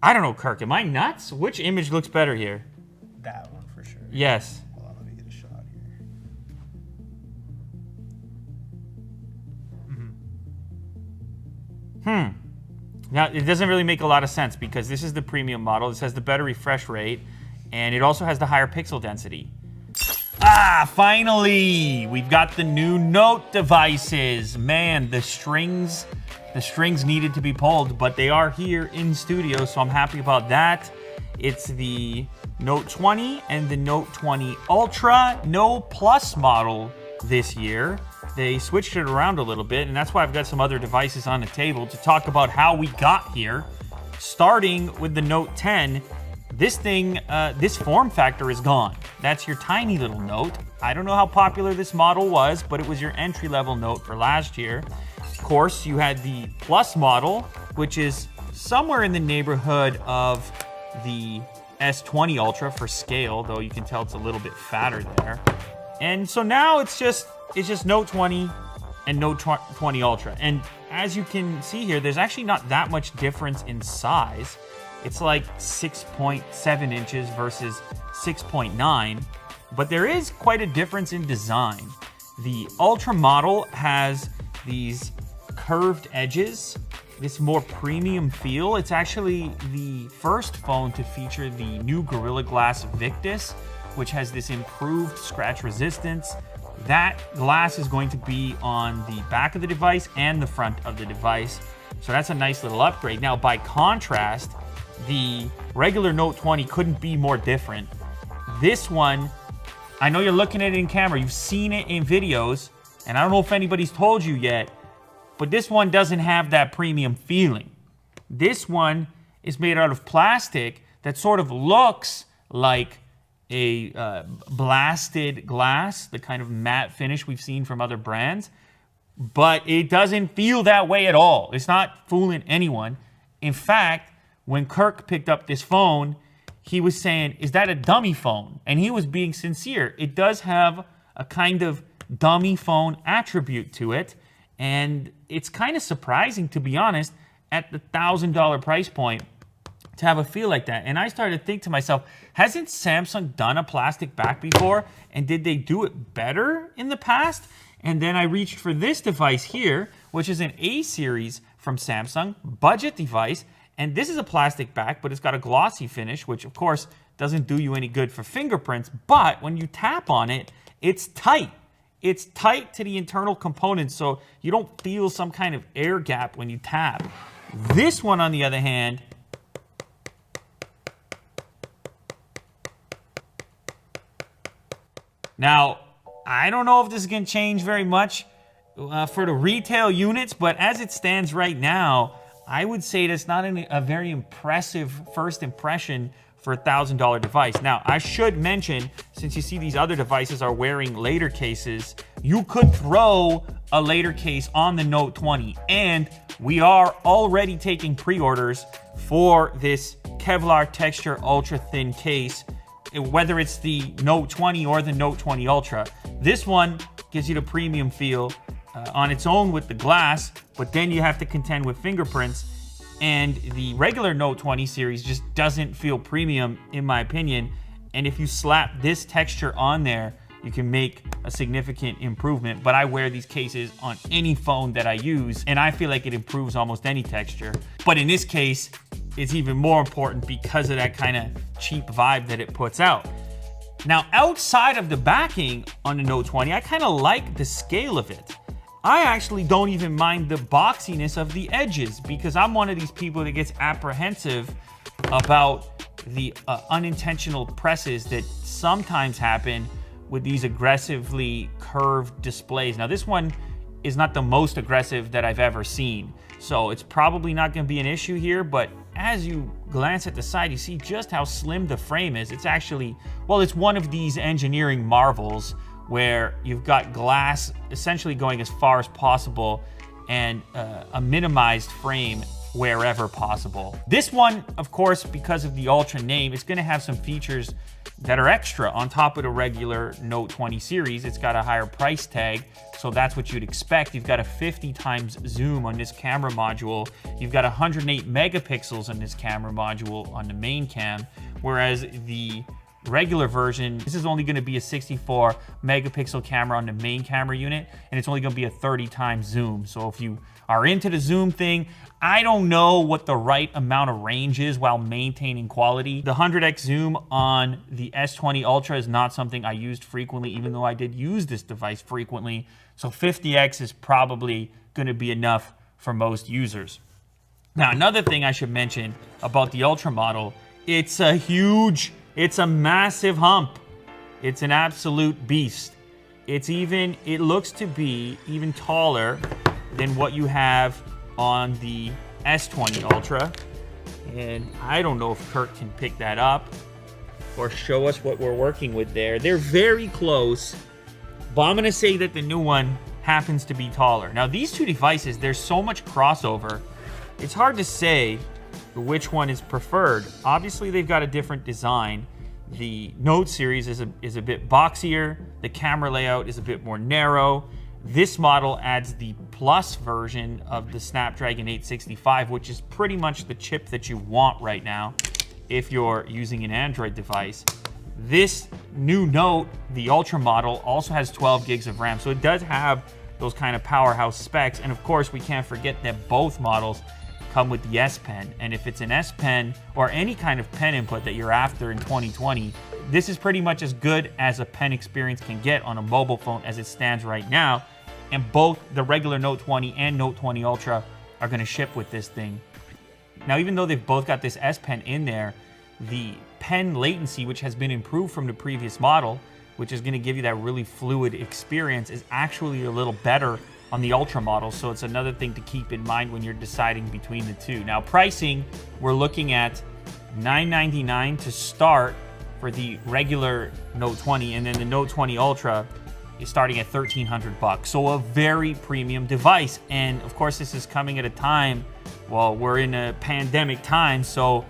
I don't know, Kirk. Am I nuts? Which image looks better here? That one for sure. Yes. Hold on, let me get a shot here. Now, it doesn't really make a lot of sense because this is the premium model. This has the better refresh rate, and it also has the higher pixel density. Ah, finally! We've got the new Note devices. Man, the strings needed to be pulled, but they are here in studio, so I'm happy about that. It's the Note 20 and the Note 20 Ultra. No Plus model this year. They switched it around a little bit, and that's why I've got some other devices on the table to talk about how we got here. Starting with the Note 10, this thing, this form factor is gone. That's your tiny little Note. I don't know how popular this model was, but it was your entry-level Note for last year. Of course, you had the Plus model, which is somewhere in the neighborhood of the S20 Ultra for scale, though you can tell it's a little bit fatter there. And so now it's just Note 20 and Note 20 Ultra. And as you can see here, there's actually not that much difference in size. It's like 6.7 inches versus 6.9, but there is quite a difference in design. The Ultra model has these curved edges, this more premium feel. It's actually the first phone to feature the new Gorilla Glass Victus, which has this improved scratch resistance. That glass is going to be on the back of the device and the front of the device. So that's a nice little upgrade. Now, by contrast, the regular Note 20 couldn't be more different. This one, I know you're looking at it in camera, you've seen it in videos, and I don't know if anybody's told you yet, but this one doesn't have that premium feeling. This one is made out of plastic that sort of looks like a blasted glass, the kind of matte finish we've seen from other brands, but it doesn't feel that way at all. It's not fooling anyone. In fact, when Kirk picked up this phone, he was saying, is that a dummy phone? And he was being sincere. It does have a kind of dummy phone attribute to it, and it's kind of surprising, to be honest, at the $1,000 price point to have a feel like that. And I started to think to myself, hasn't Samsung done a plastic back before? And did they do it better in the past? And then I reached for this device here, which is an A series from Samsung, budget device. And this is a plastic back, but it's got a glossy finish, which of course doesn't do you any good for fingerprints. But when you tap on it, it's tight. It's tight to the internal components, so you don't feel some kind of air gap when you tap. This one, on the other hand, now, I don't know if this is going to change very much for the retail units, but as it stands right now, I would say that's not a very impressive first impression for a $1,000 device. Now, I should mention, since you see these other devices are wearing later cases, you could throw a later case on the Note 20, and we are already taking pre-orders for this Kevlar texture ultra thin case, whether it's the Note 20 or the Note 20 Ultra. This one gives you the premium feel on its own with the glass, but then you have to contend with fingerprints. And the regular Note 20 series just doesn't feel premium, in my opinion. And if you slap this texture on there, you can make a significant improvement. But I wear these cases on any phone that I use, and I feel like it improves almost any texture. But in this case, it's even more important because of that kind of cheap vibe that it puts out. Now, outside of the backing on the Note 20, I kind of like the scale of it. I actually don't even mind the boxiness of the edges because I'm one of these people that gets apprehensive about the unintentional presses that sometimes happen with these aggressively curved displays. Now, this one is not the most aggressive that I've ever seen, so it's probably not going to be an issue here, but as you glance at the side, you see just how slim the frame is. It's actually, well, it's one of these engineering marvels where you've got glass essentially going as far as possible and a minimized frame wherever possible. This one, of course, because of the Ultra name, it's gonna have some features that are extra on top of the regular Note 20 series. It's got a higher price tag, so that's what you'd expect. You've got a 50 times zoom on this camera module. You've got 108 megapixels on this camera module on the main cam, whereas the regular version, this is only gonna be a 64 megapixel camera on the main camera unit, and it's only gonna be a 30 times zoom. So if you are into the zoom thing, I don't know what the right amount of range is while maintaining quality. The 100x zoom on the S20 Ultra is not something I used frequently, even though I did use this device frequently. So 50x is probably gonna be enough for most users. Now, another thing I should mention about the Ultra model, it's a massive hump. It's an absolute beast. It looks to be even taller than what you have on the S20 Ultra. And I don't know if Kurt can pick that up or show us what we're working with there. They're very close, but I'm gonna say that the new one happens to be taller. Now, these two devices, there's so much crossover, it's hard to say which one is preferred. Obviously, they've got a different design. The Note series is a bit boxier. The camera layout is a bit more narrow. This model adds the Plus version of the Snapdragon 865, which is pretty much the chip that you want right now if you're using an Android device. This new Note, the Ultra model, also has 12 gigs of RAM, so it does have those kind of powerhouse specs. And of course, we can't forget that both models come with the S Pen. And if it's an S Pen or any kind of pen input that you're after in 2020, this is pretty much as good as a pen experience can get on a mobile phone as it stands right now. And both the regular Note 20 and Note 20 Ultra are gonna ship with this thing. Now, even though they've both got this S Pen in there, the pen latency, which has been improved from the previous model, which is gonna give you that really fluid experience, is actually a little better on the Ultra model. So it's another thing to keep in mind when you're deciding between the two. Now, pricing, we're looking at $999 to start for the regular Note 20, and then the Note 20 Ultra is starting at $1,300. So a very premium device. And of course, this is coming at a time, well, we're in a pandemic time, so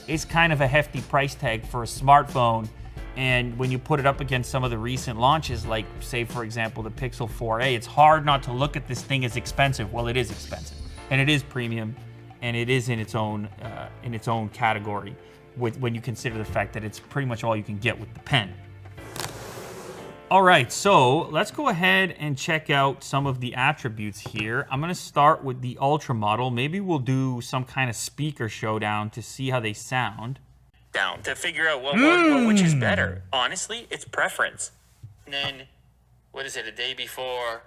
it's kind of a hefty price tag for a smartphone. And when you put it up against some of the recent launches, like say, for example, the Pixel 4a, it's hard not to look at this thing as expensive. Well, it is expensive, and it is premium, and it is in its own category when you consider the fact that it's pretty much all you can get with the pen. All right, so let's go ahead and check out some of the attributes here. I'm gonna start with the Ultra model. Maybe we'll do some kind of speaker showdown to see how they sound. Down to figure out which is better. Honestly, it's preference. And then, what is it, a day before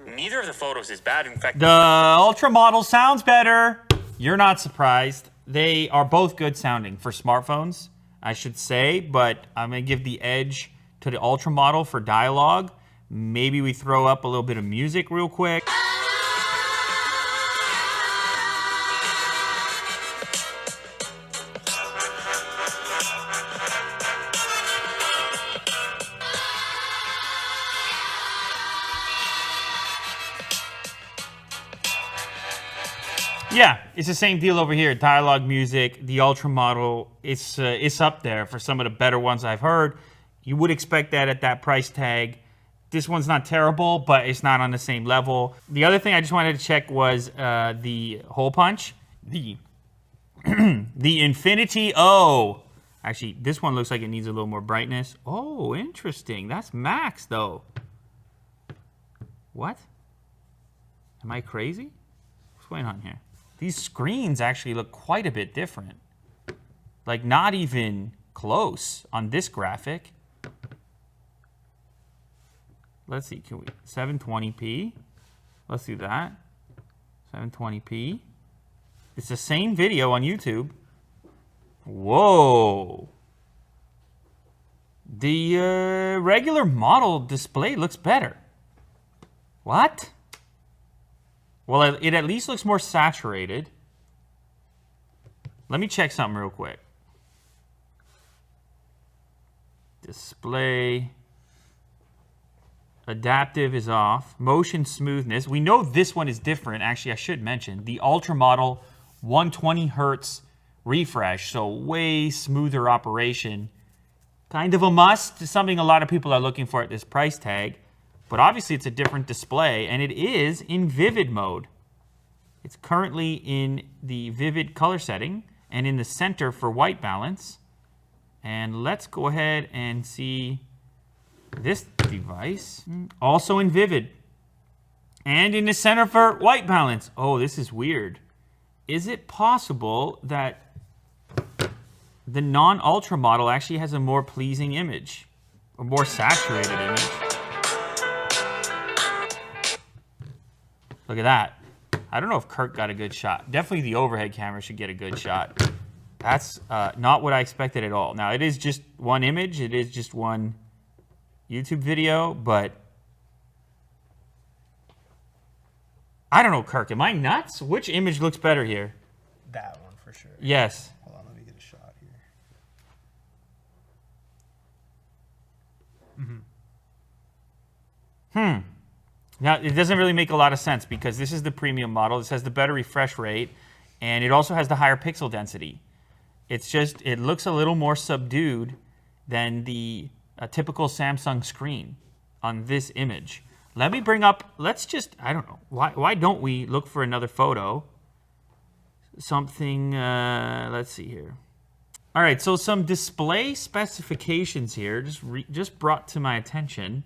neither of the photos is bad. In fact, the Ultra model sounds better. You're not surprised. They are both good sounding for smartphones, I should say, but I'm gonna give the edge to the Ultra model for dialogue. Maybe we throw up a little bit of music real quick. Yeah, it's the same deal over here. Dialogue, music, the Ultra model, it's up there for some of the better ones I've heard. You would expect that at that price tag. This one's not terrible, but it's not on the same level. The other thing I just wanted to check was the hole punch. The Infinity O. Actually, this one looks like it needs a little more brightness. Oh, interesting. That's max, though. What? Am I crazy? What's going on here? These screens actually look quite a bit different. Like, not even close on this graphic. Let's see, can we, 720p? Let's do that. 720p. It's the same video on YouTube. Whoa. The regular model display looks better. What? Well, it at least looks more saturated. Let me check something real quick. Display. Adaptive is off. Motion smoothness. We know this one is different. Actually, I should mention the Ultra model 120 hertz refresh. So way smoother operation. Kind of a must. Something a lot of people are looking for at this price tag. But obviously it's a different display, and it is in vivid mode. It's currently in the vivid color setting and in the center for white balance. And let's go ahead and see this device. Also in vivid. And in the center for white balance. Oh, this is weird. Is it possible that the non-Ultra model actually has a more pleasing image? A more saturated image? Look at that. I don't know if Kirk got a good shot. Definitely the overhead camera should get a good shot. That's not what I expected at all. Now, it is just one image. It is just one YouTube video, but I don't know, Kirk. Am I nuts? Which image looks better here? That one for sure. Yes. Hold on, let me get a shot here. Now, it doesn't really make a lot of sense because this is the premium model. This has the better refresh rate, and it also has the higher pixel density. It's just, it looks a little more subdued than the typical Samsung screen on this image. Let me bring up, let's just, I don't know, why don't we look for another photo? Something, let's see here. All right, so some display specifications here, just brought to my attention.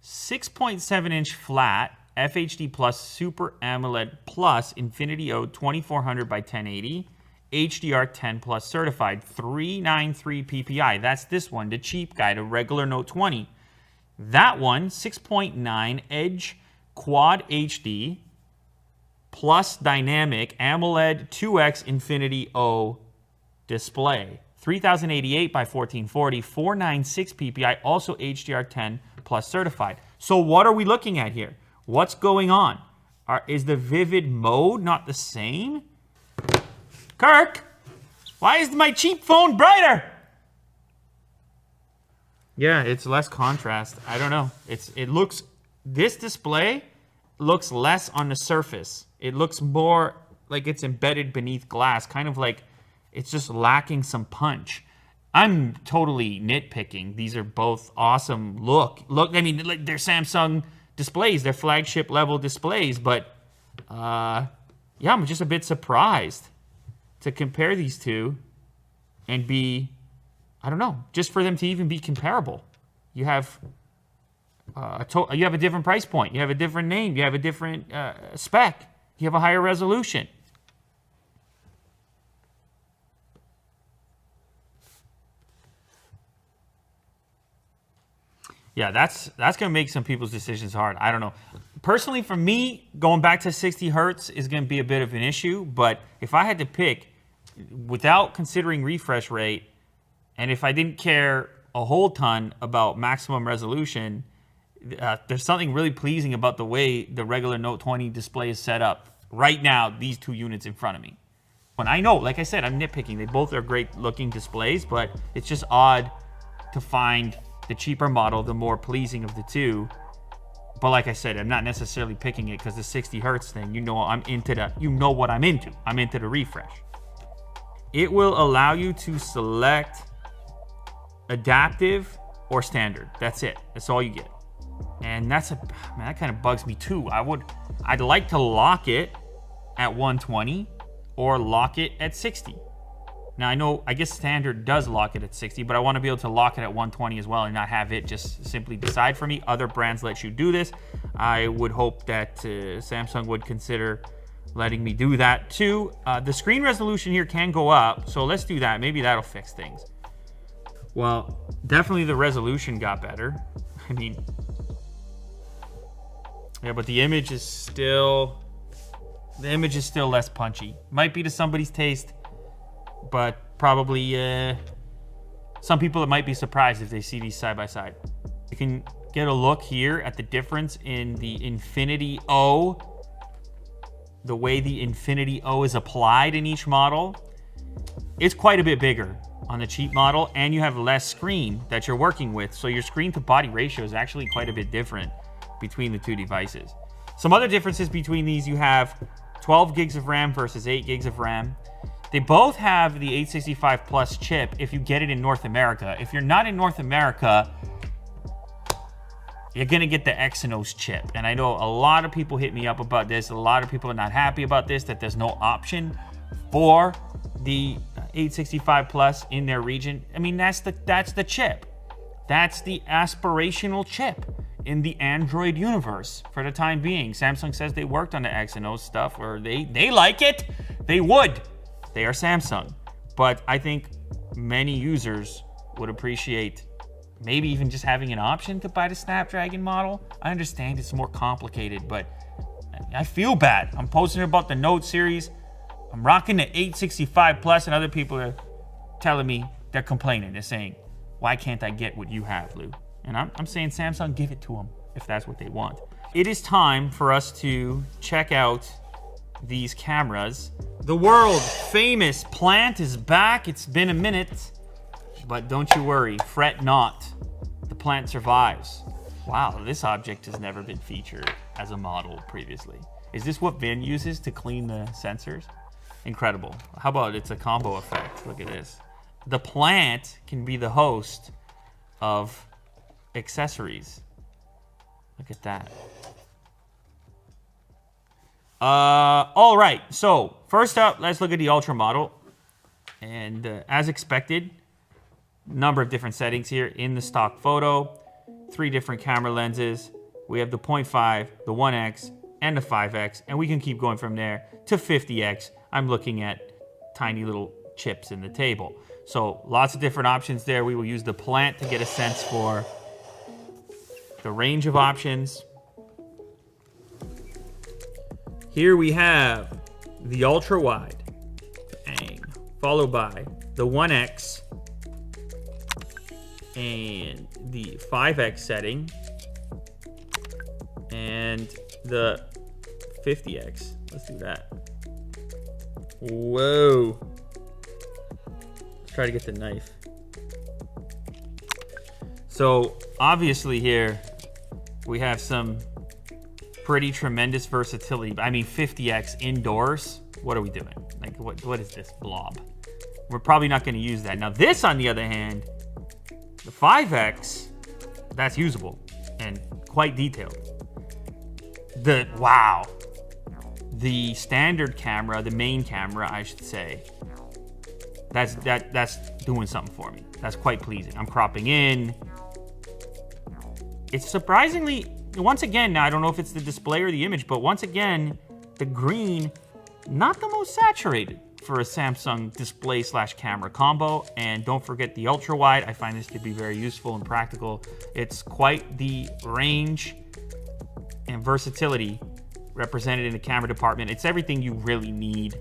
6.7-inch flat FHD Plus Super AMOLED Plus Infinity O 2400 by 1080 HDR10 Plus certified 393 PPI. That's this one, the cheap guy, the regular Note 20. That one, 6.9 Edge Quad HD Plus Dynamic AMOLED 2X Infinity O display. 3088 by 1440, 496 PPI, also HDR10 Plus certified. So what are we looking at here? What's going on? Is the vivid mode not the same? Kirk, why is my cheap phone brighter? Yeah, it's less contrast. I don't know. This display looks less on the surface. It looks more like it's embedded beneath glass, kind of like it's just lacking some punch. I'm totally nitpicking. These are both awesome. Look, I mean, they're Samsung displays. They're flagship level displays, but yeah, I'm just a bit surprised to compare these two and be, I don't know, just for them to even be comparable. You have you have a different price point. You have a different name. You have a different spec. You have a higher resolution. Yeah, that's going to make some people's decisions hard. I don't know. Personally, for me, going back to 60 hertz is going to be a bit of an issue. But if I had to pick, without considering refresh rate, and if I didn't care a whole ton about maximum resolution, there's something really pleasing about the way the regular Note 20 display is set up right now, these two units in front of me. When I know, like I said, I'm nitpicking. They both are great looking displays, but it's just odd to find the cheaper model, the more pleasing of the two. But like I said, I'm not necessarily picking it because the 60 hertz thing, you know, I'm into the, you know what I'm into. I'm into the refresh. It will allow you to select adaptive or standard. That's it. That's all you get. And that's man, that kind of bugs me too. I'd like to lock it at 120 or lock it at 60. Now, I guess standard does lock it at 60, but I want to be able to lock it at 120 as well and not have it just simply decide for me. Other brands let you do this. I would hope that Samsung would consider letting me do that too. The screen resolution here can go up, so let's do that. Maybe that'll fix things. Well, definitely the resolution got better. I mean, yeah, but the image is still less punchy. Might be to somebody's taste, but probably some people that might be surprised if they see these side by side. You can get a look here at the difference in the Infinity O, the way the Infinity O is applied in each model. It's quite a bit bigger on the cheap model, and you have less screen that you're working with, so your screen to body ratio is actually quite a bit different. between the two devices. Some other differences between these, you have 12 gigs of RAM versus 8 gigs of RAM. They both have the 865 Plus chip if you get it in North America. If you're not in North America, you're going to get the Exynos chip. And I know a lot of people hit me up about this. A lot of people are not happy about this, that there's no option for the 865 Plus in their region. I mean, that's the chip. That's the aspirational chip in the Android universe for the time being. Samsung says they worked on the Exynos stuff, or they like it. They would. They are Samsung. But I think many users would appreciate maybe even just having an option to buy the Snapdragon model. I understand it's more complicated, but I feel bad. I'm posting about the Note series. I'm rocking the 865 Plus, and other people are telling me, they're complaining. They're saying, why can't I get what you have, Lou? And I'm saying, Samsung, give it to them if that's what they want. It is time for us to check out these cameras. The world famous plant is back. It's been a minute. But don't you worry, fret not. The plant survives. Wow, this object has never been featured as a model previously. Is this what Vin uses to clean the sensors? Incredible. How about it's a combo effect? Look at this. The plant can be the host of accessories. Look at that. All right, so first up, let's look at the Ultra model. And as expected, number of different settings here in the stock photo. 3 different camera lenses. We have the 0.5, the 1x, and the 5x, and we can keep going from there to 50x. I'm looking at tiny little chips in the table. So lots of different options there. We will use the plant to get a sense for the range of options. Here we have the ultra wide, bang, followed by the 1x and the 5x setting and the 50x. Let's do that. Whoa. Let's try to get the knife. So obviously here we have some pretty tremendous versatility. I mean, 50x indoors. What are we doing? Like, what is this blob? We're probably not going to use that. Now this, on the other hand, the 5x, that's usable and quite detailed. Wow. The standard camera, the main camera, I should say, that's doing something for me. That's quite pleasing. I'm cropping in. It's surprisingly, once again, now I don't know if it's the display or the image, but once again, the green, not the most saturated for a Samsung display / camera combo. And don't forget the ultra wide. I find this to be very useful and practical. It's quite the range and versatility represented in the camera department. It's everything you really need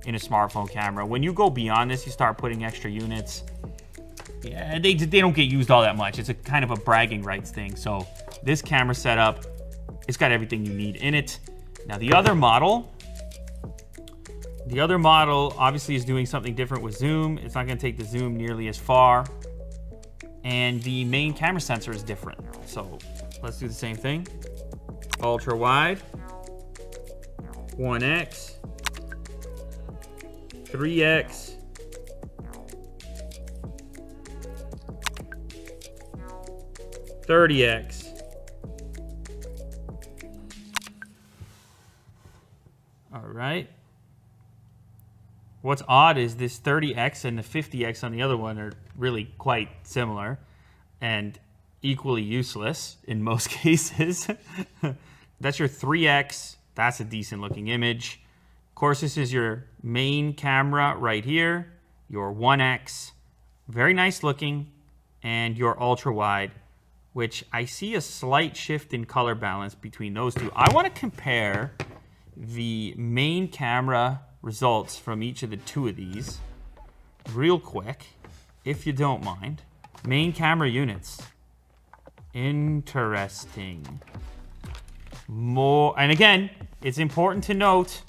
in a smartphone camera. When you go beyond this, you start putting extra units. Yeah, they don't get used all that much. It's a kind of a bragging rights thing. So this camera setup, it's got everything you need in it. Now the other model obviously is doing something different with zoom. It's not going to take the zoom nearly as far. And the main camera sensor is different. So let's do the same thing. Ultra wide, 1x, 3x, 30x. All right. What's odd is this 30x and the 50x on the other one are really quite similar and equally useless in most cases. That's your 3x. That's a decent looking image. Of course, this is your main camera right here, your 1x, very nice looking, and your ultra wide, which I see a slight shift in color balance between those two. I want to compare the main camera results from each of the two of these real quick, if you don't mind. Main camera units. Interesting. And again, it's important to note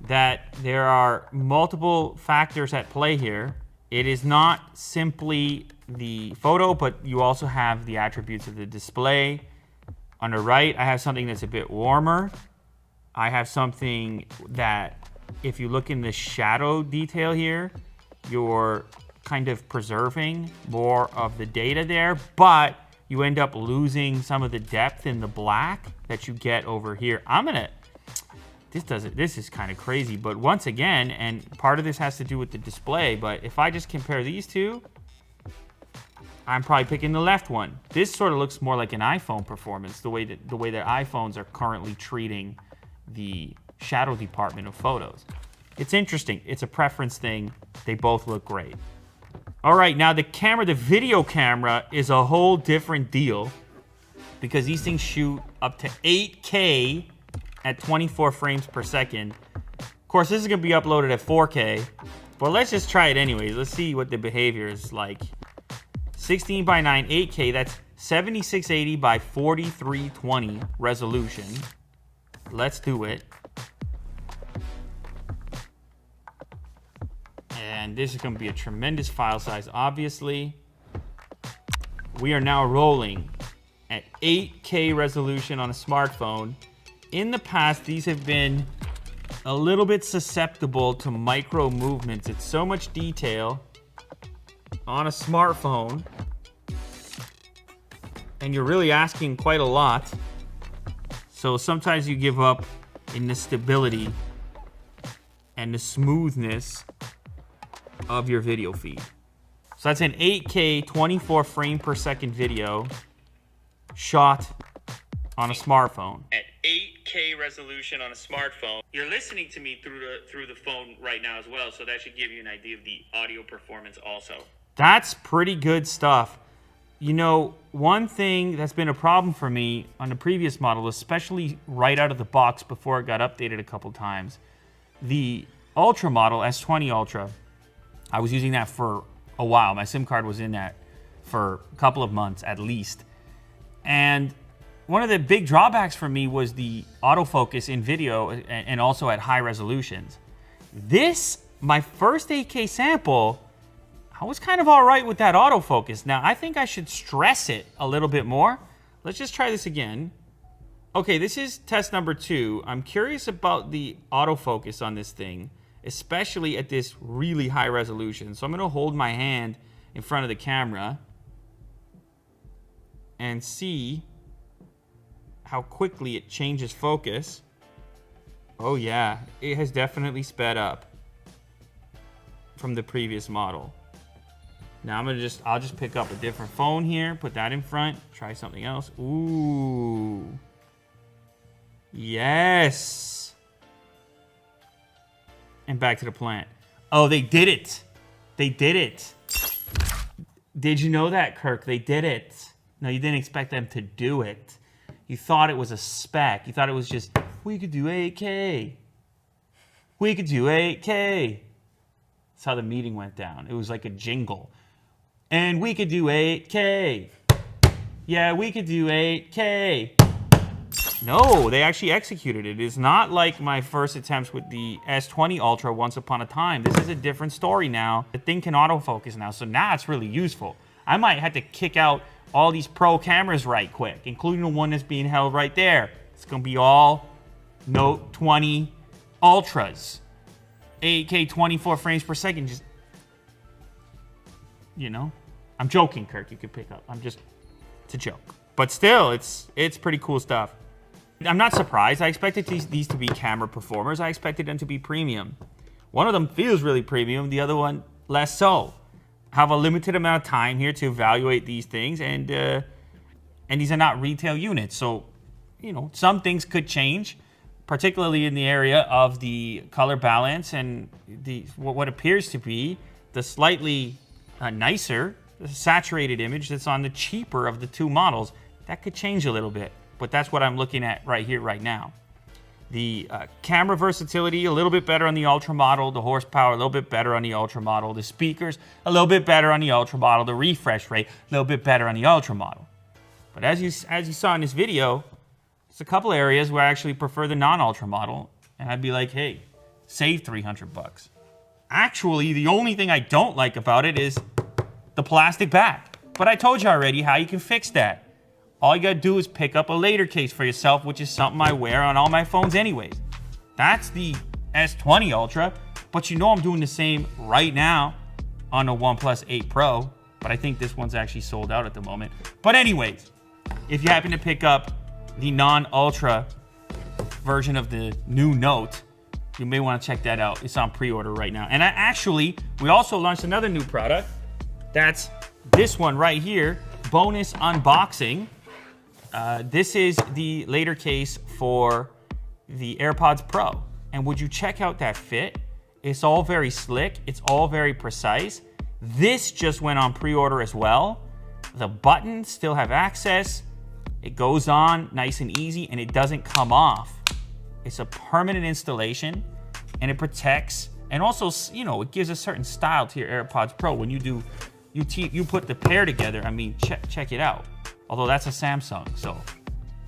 that there are multiple factors at play here. It is not simply the photo, but you also have the attributes of the display On the right, I have something that's a bit warmer. I have something that, if you look in the shadow detail here, you're kind of preserving more of the data there, but you end up losing some of the depth in the black that you get over here. This is kind of crazy, but once again, and part of this has to do with the display, but if I just compare these two, I'm probably picking the left one. This sort of looks more like an iPhone performance, the way that iPhones are currently treating the shadow department of photos. It's interesting. It's a preference thing. They both look great. All right, now the video camera is a whole different deal because these things shoot up to 8K at 24 frames per second. Of course, this is gonna be uploaded at 4K, but let's just try it anyways. Let's see what the behavior is like. 16 by 9, 8K, that's 7680 by 4320 resolution. Let's do it. And this is going to be a tremendous file size, obviously. We are now rolling at 8K resolution on a smartphone. In the past, these have been a little bit susceptible to micro movements. It's so much detail on a smartphone, and you're really asking quite a lot. So sometimes you give up in the stability and the smoothness of your video feed. So that's an 8K 24 frame per second video shot on a smartphone. At 8K resolution on a smartphone. You're listening to me through the phone right now as well, so that should give you an idea of the audio performance also. That's pretty good stuff. You know, one thing that's been a problem for me on the previous model, especially right out of the box before it got updated a couple times, the Ultra model, S20 Ultra, I was using that for a while. My SIM card was in that for a couple of months at least. And one of the big drawbacks for me was the autofocus in video and also at high resolutions. This, my first 8K sample, I was kind of all right with that autofocus. Now, I think I should stress it a little bit more. Let's just try this again. Okay, this is test number 2. I'm curious about the autofocus on this thing, especially at this really high resolution. So I'm gonna hold my hand in front of the camera and see how quickly it changes focus. Oh yeah, it has definitely sped up from the previous model. Now I'll just pick up a different phone here, put that in front, try something else. Ooh. Yes. And back to the plant. Oh, they did it. They did it. Did you know that, Kirk? They did it. No, you didn't expect them to do it. You thought it was a spec. You thought it was just, we could do 8K. We could do 8K. That's how the meeting went down. It was like a jingle. And we could do 8K. Yeah, we could do 8K. No, they actually executed it. It is not like my first attempts with the S20 Ultra once upon a time. This is a different story now. The thing can autofocus now, so now it's really useful. I might have to kick out all these pro cameras right quick, including the one that's being held right there. It's gonna be all Note 20 Ultras. 8K 24 frames per second, just, you know. I'm joking, Kirk, you could pick up. It's a joke. But still, it's pretty cool stuff. I'm not surprised. I expected these to be camera performers. I expected them to be premium. One of them feels really premium, the other one less so. I have a limited amount of time here to evaluate these things, and these are not retail units. So, you know, some things could change, particularly in the area of the color balance and what appears to be the slightly nicer, saturated image that's on the cheaper of the two models. That could change a little bit, but that's what I'm looking at right here, right now. The camera versatility, a little bit better on the Ultra model. The horsepower, a little bit better on the Ultra model. The speakers, a little bit better on the Ultra model. The refresh rate, a little bit better on the Ultra model. But as you saw in this video, there's a couple areas where I actually prefer the non-Ultra model, and I'd be like, hey, save 300 bucks. Actually, the only thing I don't like about it is the plastic back. But I told you already how you can fix that. all you gotta do is pick up a later case for yourself, which is something I wear on all my phones anyways. That's the S20 Ultra, but you know I'm doing the same right now on the OnePlus 8 Pro, but I think this one's actually sold out at the moment. But anyways, if you happen to pick up the non-Ultra version of the new Note, you may want to check that out. It's on pre-order right now. And we also launched another new product. That's this one right here, bonus unboxing. This is the later case for the AirPods Pro. And would you check out that fit? It's all very slick. It's all very precise. This just went on pre-order as well. The buttons still have access. It goes on nice and easy, and it doesn't come off. It's a permanent installation, and it protects, and also, you know, it gives a certain style to your AirPods Pro. When you put the pair together, I mean, check it out. Although that's a Samsung, so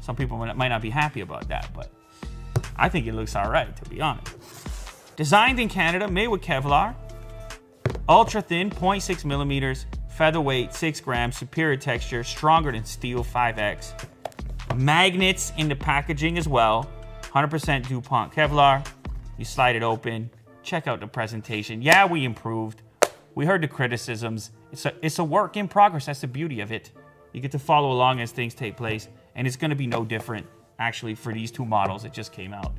some people might not be happy about that, but I think it looks all right, to be honest. Designed in Canada, made with Kevlar, ultra thin, 0.6 millimeters, featherweight, 6 grams, superior texture, stronger than steel, 5X. Magnets in the packaging as well. 100% DuPont Kevlar. You slide it open. Check out the presentation. Yeah, we improved. We heard the criticisms. It's a work in progress. That's the beauty of it. You get to follow along as things take place, and it's going to be no different, actually, for these two models that just came out.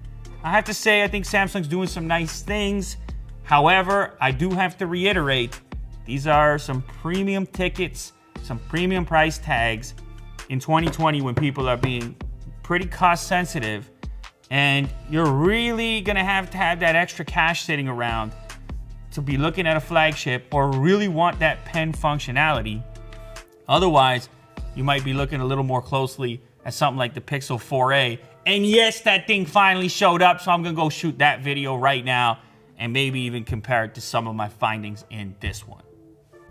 I have to say, I think Samsung's doing some nice things. However, I do have to reiterate, these are some premium tickets, some premium price tags in 2020 when people are being pretty cost sensitive. And you're really gonna have to have that extra cash sitting around to be looking at a flagship or really want that pen functionality. Otherwise, you might be looking a little more closely at something like the Pixel 4a. And yes, that thing finally showed up, so I'm gonna go shoot that video right now and maybe even compare it to some of my findings in this one.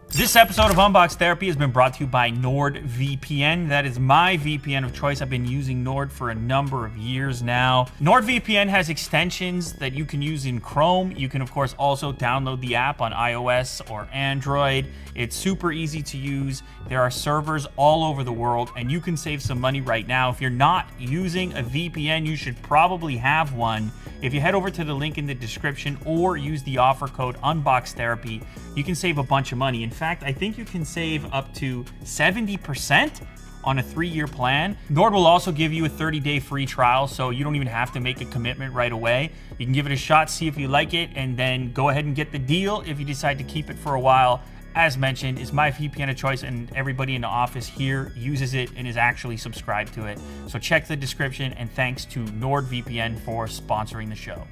This episode of Unbox Therapy has been brought to you by NordVPN. That is my VPN of choice. I've been using Nord for a number of years now. NordVPN has extensions that you can use in Chrome. You can, of course, also download the app on iOS or Android. It's super easy to use. There are servers all over the world, and you can save some money right now. If you're not using a VPN, you should probably have one. If you head over to the link in the description or use the offer code UNBOXTherapy, you can save a bunch of money. In fact, I think you can save up to 70% on a 3-year plan. Nord will also give you a 30-day free trial, so you don't even have to make a commitment right away. You can give it a shot, see if you like it, and then go ahead and get the deal if you decide to keep it for a while. As mentioned, it's my VPN of choice, and everybody in the office here uses it and is actually subscribed to it. So check the description, and thanks to NordVPN for sponsoring the show.